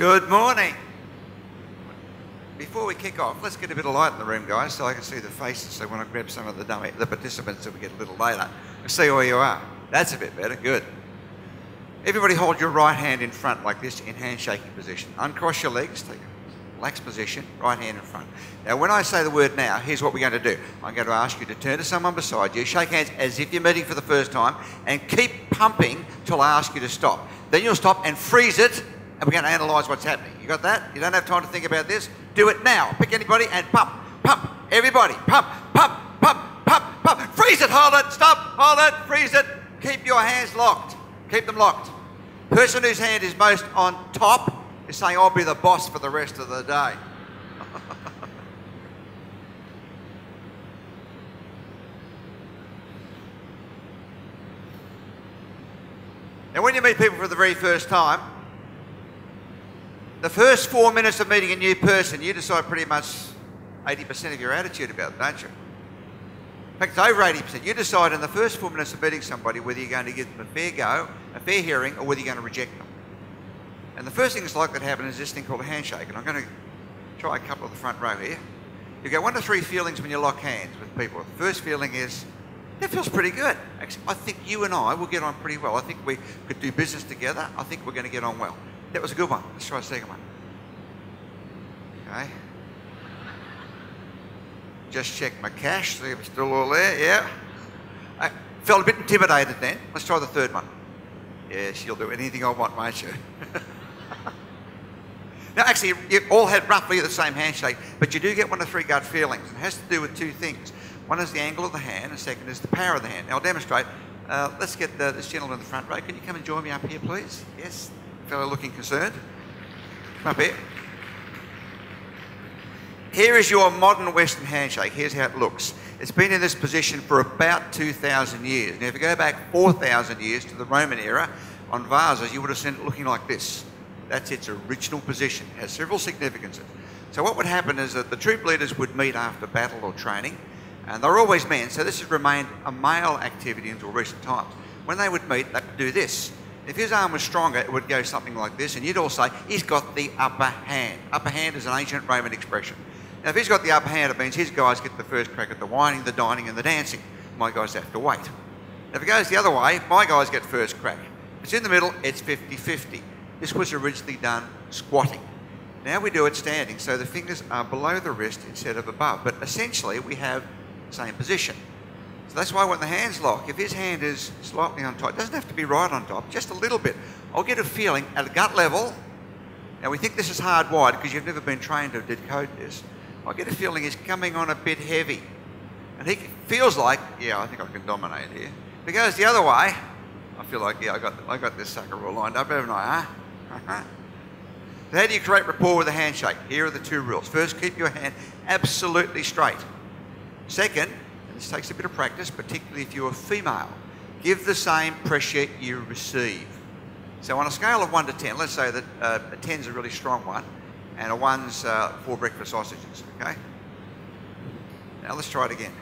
Good morning. Before we kick off, let's get a bit of light in the room, guys, so I can see the faces. So when I grab some of the participants that we get a little later, I see where you are. That's a bit better. Good. Everybody hold your right hand in front like this in handshaking position. Uncross your legs, take a relaxed position, right hand in front. Now, when I say the word now, here's what we're going to do. I'm going to ask you to turn to someone beside you, shake hands as if you're meeting for the first time, and keep pumping till I ask you to stop. Then you'll stop and freeze it, and we're going to analyse what's happening. You got that? You don't have time to think about this? Do it now. Pick anybody and pump, pump. Everybody, pump, pump, pump, pump, pump. Freeze it, hold it, stop, hold it, freeze it. Keep your hands locked. Keep them locked. Person whose hand is most on top is saying, I'll be the boss for the rest of the day. Now, when you meet people for the very first time, the first 4 minutes of meeting a new person, you decide pretty much 80% of your attitude about it, don't you? In fact, it's over 80%. You decide in the first 4 minutes of meeting somebody whether you're going to give them a fair go, a fair hearing, or whether you're going to reject them. And the first thing that's likely to happen is this thing called a handshake. And I'm going to try a couple of the front row here. You get 1 to 3 feelings when you lock hands with people. The first feeling is, that feels pretty good. Actually, I think you and I will get on pretty well. I think we could do business together. I think we're going to get on well. That was a good one. Let's try a second one. Okay. Just check my cash, see if it's still all there. Yeah. I felt a bit intimidated then. Let's try the third one. Yes, you'll do anything I want, won't you? Now, actually, you all had roughly the same handshake, but you do get 1 to 3 gut feelings. It has to do with 2 things. One is the angle of the hand, and second is the power of the hand. Now, I'll demonstrate. Let's get this gentleman in the front row. Can you come and join me up here, please? Yes. Fellow looking concerned. Come up here. Here is your modern Western handshake. Here's how it looks. It's been in this position for about 2,000 years. Now, if you go back 4,000 years to the Roman era, on vases, you would have seen it looking like this. That's its original position. It has several significances. So what would happen is that the troop leaders would meet after battle or training, and they're always men, so this has remained a male activity until recent times. When they would meet, they would do this. If his arm was stronger, it would go something like this, and you'd all say, he's got the upper hand. Upper hand is an ancient Roman expression. Now, if he's got the upper hand, it means his guys get the first crack at the whining, the dining, and the dancing. My guys have to wait. Now, if it goes the other way, my guys get first crack. If it's in the middle, it's 50-50. This was originally done squatting. Now we do it standing, so the fingers are below the wrist instead of above. But essentially, we have the same position. So that's why when the hands lock, if his hand is slightly on top, it doesn't have to be right on top, just a little bit. I'll get a feeling at a gut level. Now we think this is hardwired because you've never been trained to decode this. I get a feeling he's coming on a bit heavy. And he feels like, yeah, I think I can dominate here. If it goes the other way, I feel like, yeah, I got this sucker all lined up, haven't I, huh? So how do you create rapport with a handshake? Here are the 2 rules. First, keep your hand absolutely straight. Second, this takes a bit of practice, particularly if you're a female. Give the same pressure you receive. So on a scale of 1 to 10, let's say that a 10's a really strong one, and a 1's 4 breakfast sausages, okay? Now let's try it again.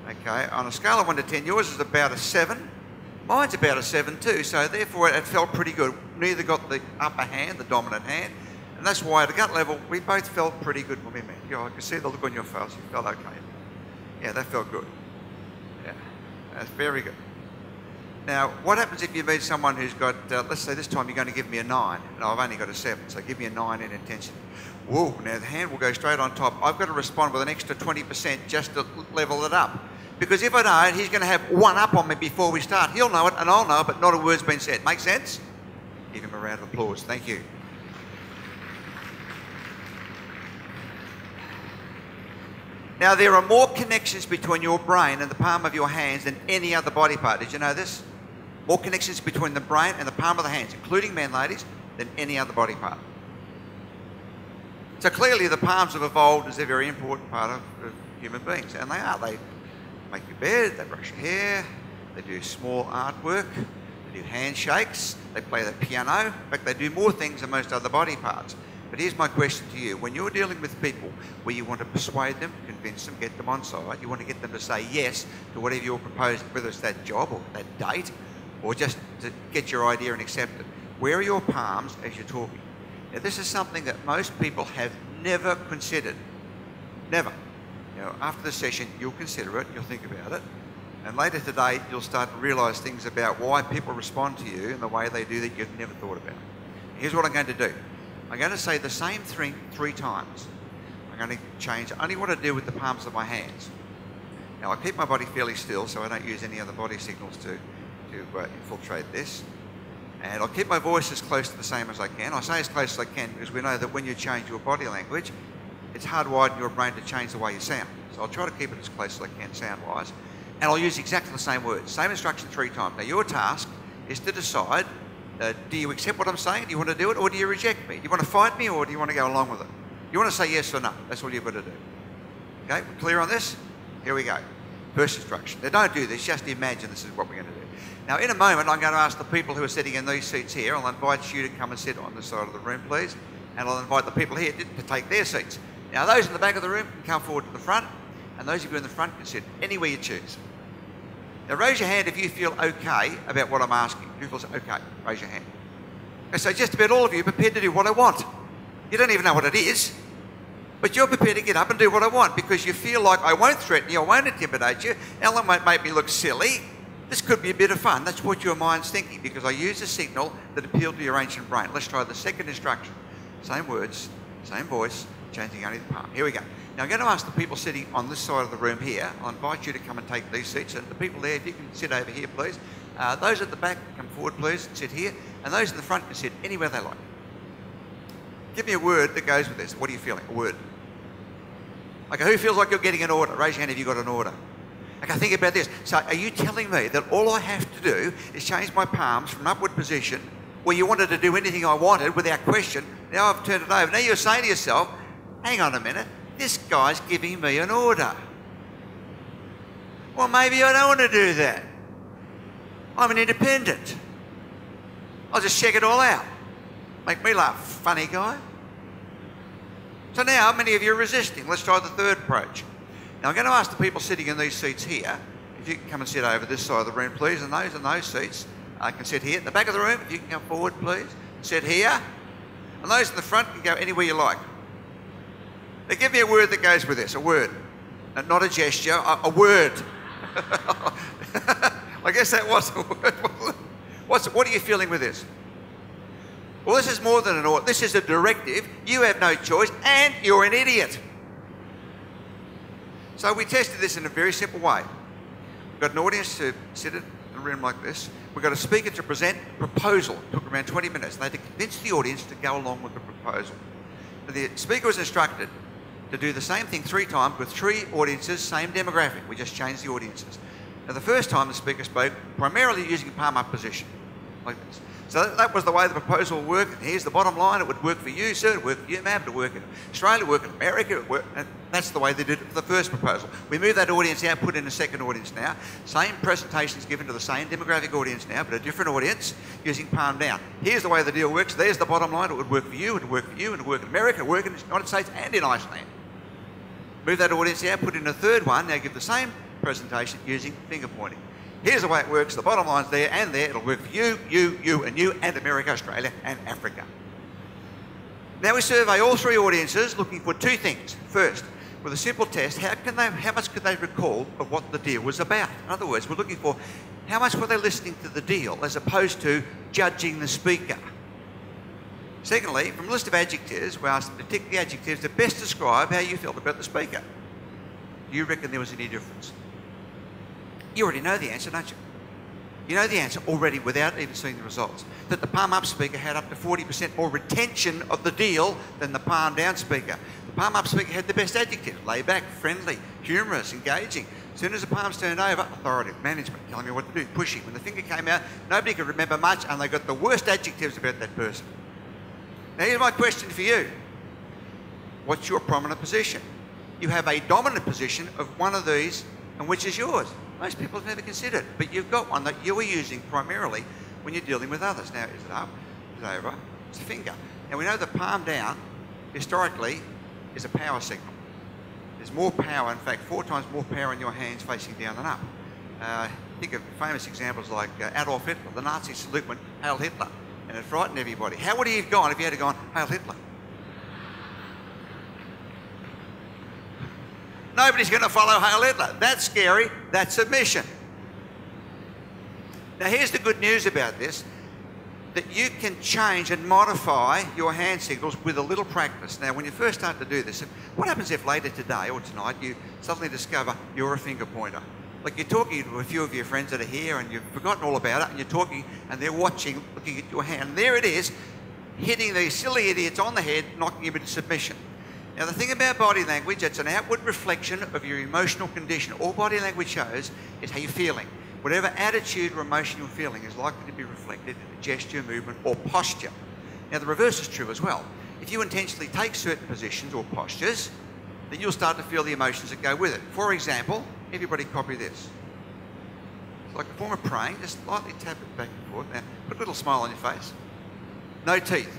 Okay, on a scale of 1 to 10, yours is about a 7. Mine's about a 7 too, so therefore it felt pretty good. Neither got the upper hand, the dominant hand, and that's why at a gut level, we both felt pretty good when we met. You know, I could see the look on your face, you felt okay. Yeah, that felt good. Yeah, that's very good. Now, what happens if you meet someone who's got, let's say this time you're going to give me a 9, and I've only got a 7, so give me a 9 in intensity. Whoa, now the hand will go straight on top. I've got to respond with an extra 20% just to level it up. Because if I don't, he's going to have 1 up on me before we start. He'll know it, and I'll know it, but not a word's been said. Make sense? Give him a round of applause. Thank you. Now, there are more connections between your brain and the palm of your hands than any other body part. Did you know this? More connections between the brain and the palm of the hands, including men, ladies, than any other body part. So clearly the palms have evolved as a very important part of human beings, and they are. They make your bed, they brush your hair, they do small artwork, they do handshakes, they play the piano. In fact, they do more things than most other body parts. But here's my question to you. When you're dealing with people where you want to persuade them, convince them, get them on side, you want to get them to say yes to whatever you're proposing, whether it's that job or that date, or just to get your idea and accept it, where are your palms as you're talking? Now, this is something that most people have never considered. Never. You know, after the session, you'll consider it, you'll think about it, and later today, you'll start to realise things about why people respond to you in the way they do that you've never thought about. Here's what I'm going to do. I'm going to say the same thing 3 times. I'm going to change only what I do with the palms of my hands. Now, I keep my body fairly still, so I don't use any other body signals to infiltrate this. And I'll keep my voice as close to the same as I can. I say as close as I can because we know that when you change your body language, it's hardwired in your brain to change the way you sound. So I'll try to keep it as close as I can sound-wise. And I'll use exactly the same words, same instruction 3 times. Now, your task is to decide, do you accept what I'm saying? Do you want to do it, or do you reject me? Do you want to fight me, or do you want to go along with it? You want to say yes or no. That's all you've got to do. Okay, we're clear on this? Here we go. First instruction. Now, don't do this, just imagine this is what we're going to do. Now, in a moment, I'm going to ask the people who are sitting in these seats here, I'll invite you to come and sit on this side of the room, please. And I'll invite the people here to take their seats. Now, those in the back of the room can come forward to the front, and those of you in the front can sit anywhere you choose. Now, raise your hand if you feel okay about what I'm asking. Who feels okay? Raise your hand. Okay, so just about all of you are prepared to do what I want. You don't even know what it is, but you're prepared to get up and do what I want because you feel like I won't threaten you, I won't intimidate you, Allan won't make me look silly. This could be a bit of fun. That's what your mind's thinking because I use a signal that appealed to your ancient brain. Let's try the second instruction. Same words, same voice, changing only the palm. Here we go. Now I'm going to ask the people sitting on this side of the room here, I'll invite you to come and take these seats, and the people there, if you can sit over here, please. Those at the back, come forward, please, and sit here, and those in the front can sit anywhere they like. Give me a word that goes with this. What are you feeling? A word. Okay, who feels like you're getting an order? Raise your hand if you've got an order. Okay, think about this. So are you telling me that all I have to do is change my palms from an upward position where you wanted to do anything I wanted without question? Now I've turned it over. Now you're saying to yourself, hang on a minute, this guy's giving me an order. Well, maybe I don't want to do that. I'm an independent. I'll just check it all out. Make me laugh, funny guy. So now, many of you are resisting. Let's try the third approach. Now, I'm going to ask the people sitting in these seats here, if you can come and sit over this side of the room, please, and those in those seats can sit here. At the back of the room, if you can come forward, please, sit here. And those in the front can go anywhere you like. Now, give me a word that goes with this, a word. Not a gesture, a word. I guess that was a word. What are you feeling with this? Well, this is more than an order. This is a directive. You have no choice, and you're an idiot. So we tested this in a very simple way. We've got an audience to sit in a room like this. We've got a speaker to present a proposal. It took around 20 minutes. They had to convince the audience to go along with the proposal. The speaker was instructed to do the same thing 3 times with 3 audiences, same demographic. We just changed the audiences. Now, the first time the speaker spoke, primarily using palm up position, like this. So that was the way the proposal worked. And here's the bottom line. It would work for you, sir. It would work for you, ma'am. It would work in Australia. It would work in America. It would work, and that's the way they did it for the first proposal. We moved that audience out, put in a second audience now. Same presentations given to the same demographic audience now, but a different audience using palm down. Here's the way the deal works. There's the bottom line. It would work for you. It would work for you. It would work in America. It would work in the United States and in Iceland. Move that audience out, put in a third one. Now give the same presentation using finger pointing. Here's the way it works. The bottom line's there and there. It'll work for you, and America, Australia, and Africa. Now we survey all 3 audiences looking for 2 things. First, with a simple test, how much could they recall of what the deal was about? In other words, we're looking for how much were they listening to the deal as opposed to judging the speaker. Secondly, from a list of adjectives, we asked them to tick the adjectives that best describe how you felt about the speaker. Do you reckon there was any difference? You already know the answer, don't you? You know the answer already without even seeing the results. That the palm up speaker had up to 40% more retention of the deal than the palm down speaker. The palm up speaker had the best adjectives: laid back, friendly, humorous, engaging. As soon as the palms turned over, authoritative, management, telling me what to do, pushing. When the finger came out, nobody could remember much, and they got the worst adjectives about that person. Now here's my question for you. What's your prominent position? You have a dominant position of one of these, and which is yours? Most people have never considered, but you've got one that you are using primarily when you're dealing with others. Now, is it up? Is it over? It's a finger. Now, we know the palm down, historically, is a power signal. There's more power, in fact, 4 times more power in your hands facing down than up. Think of famous examples like Adolf Hitler. The Nazi salute went, "Hail Hitler." And it frightened everybody. How would he have gone if he had gone, Hail Hitler? Nobody's going to follow Hail Hitler. That's scary. That's submission. Now, here's the good news about this, that you can change and modify your hand signals with a little practice. Now, when you first start to do this, what happens if later today or tonight you suddenly discover you're a finger pointer? Like you're talking to a few of your friends that are here and you've forgotten all about it, and you're talking and they're watching, looking at your hand. And there it is, hitting these silly idiots on the head, knocking them into submission. Now, the thing about body language, it's an outward reflection of your emotional condition. All body language shows is how you're feeling. Whatever attitude or emotion you're feeling is likely to be reflected in a gesture, movement, or posture. Now, the reverse is true as well. If you intentionally take certain positions or postures, then you'll start to feel the emotions that go with it. For example, everybody copy this. It's like a form of praying, just lightly tap it back and forth. Now, put a little smile on your face. No teeth.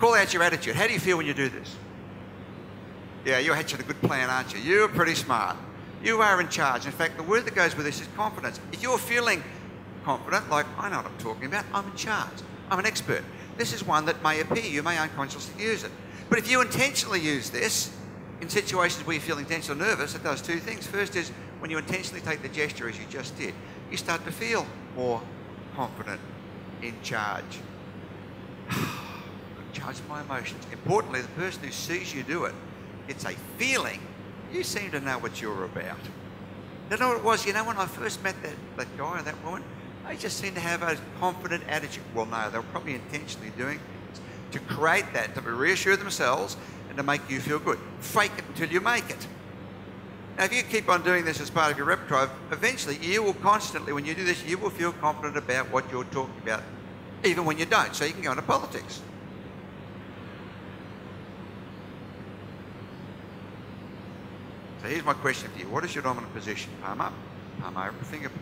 Call out your attitude. How do you feel when you do this? Yeah, you're hatching a good plan, aren't you? You're pretty smart. You are in charge. In fact, the word that goes with this is confidence. If you're feeling confident, like, I know what I'm talking about, I'm in charge, I'm an expert. This is one that may appear, you may unconsciously use it. But if you intentionally use this in situations where you're feeling tense or nervous, it does two things. First is, when you intentionally take the gesture as you just did, you start to feel more confident, in charge. In charge of my emotions. Importantly, the person who sees you do it, it's a feeling. You seem to know what you're about. You know what it was? You know, when I first met that guy or that woman, they just seemed to have a confident attitude. Well, no, they were probably intentionally doing it to create that, to reassure themselves and to make you feel good. Fake it until you make it. Now, if you keep on doing this as part of your repertoire, eventually you will constantly, when you do this, you will feel confident about what you're talking about, even when you don't. So you can go into politics. So here's my question for you. What is your dominant position? Palm up, palm over, finger point.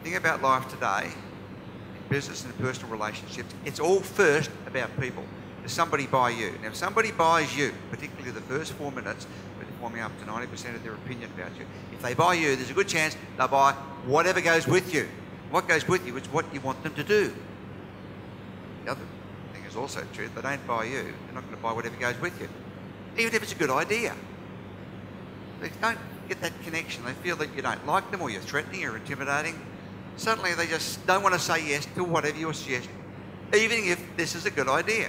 Think about life today, in business and in personal relationships. It's all first about people. Does somebody buy you? Now, if somebody buys you, particularly the first 4 minutes, they're forming up to 90% of their opinion about you. If they buy you, there's a good chance they'll buy whatever goes with you. What goes with you is what you want them to do. The other thing is also true. If they don't buy you, they're not going to buy whatever goes with you, even if it's a good idea. They don't get that connection. They feel that you don't like them or you're threatening or intimidating. Suddenly they just don't want to say yes to whatever you're suggesting, even if this is a good idea.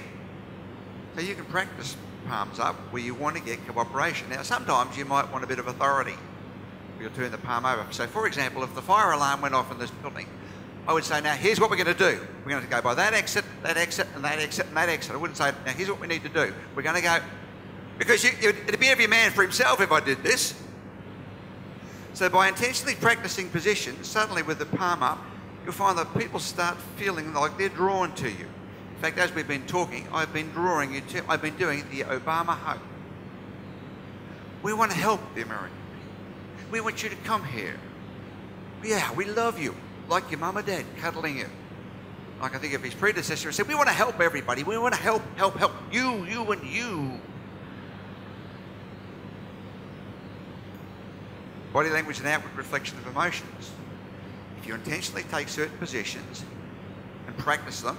So you can practice palms up where you want to get cooperation. Now, sometimes you might want a bit of authority. You'll turn the palm over. So, for example, if the fire alarm went off in this building, I would say, now, here's what we're going to do. We're going to go by that exit, and that exit, and that exit. I wouldn't say, now, here's what we need to do. We're going to go... Because it'd be every man for himself if I did this. So by intentionally practicing positions, suddenly with the palm up, you'll find that people start feeling like they're drawn to you. In fact, as we've been talking, I've been drawing you to, I've been doing the Obama hug. We want to help the American people. We want you to come here. Yeah, we love you, like your mum or dad cuddling you. Like I think of his predecessor, he said, we want to help everybody. We want to help you, and you. Body language is an outward reflection of emotions. If you intentionally take certain positions and practice them,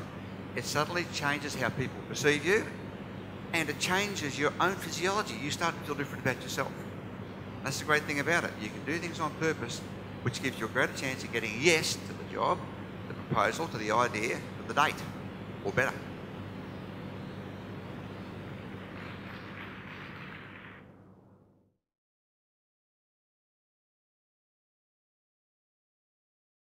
it suddenly changes how people perceive you, and it changes your own physiology. You start to feel different about yourself. That's the great thing about it. You can do things on purpose, which gives you a greater chance of getting a yes to the job, the proposal, to the idea, to the date, or better.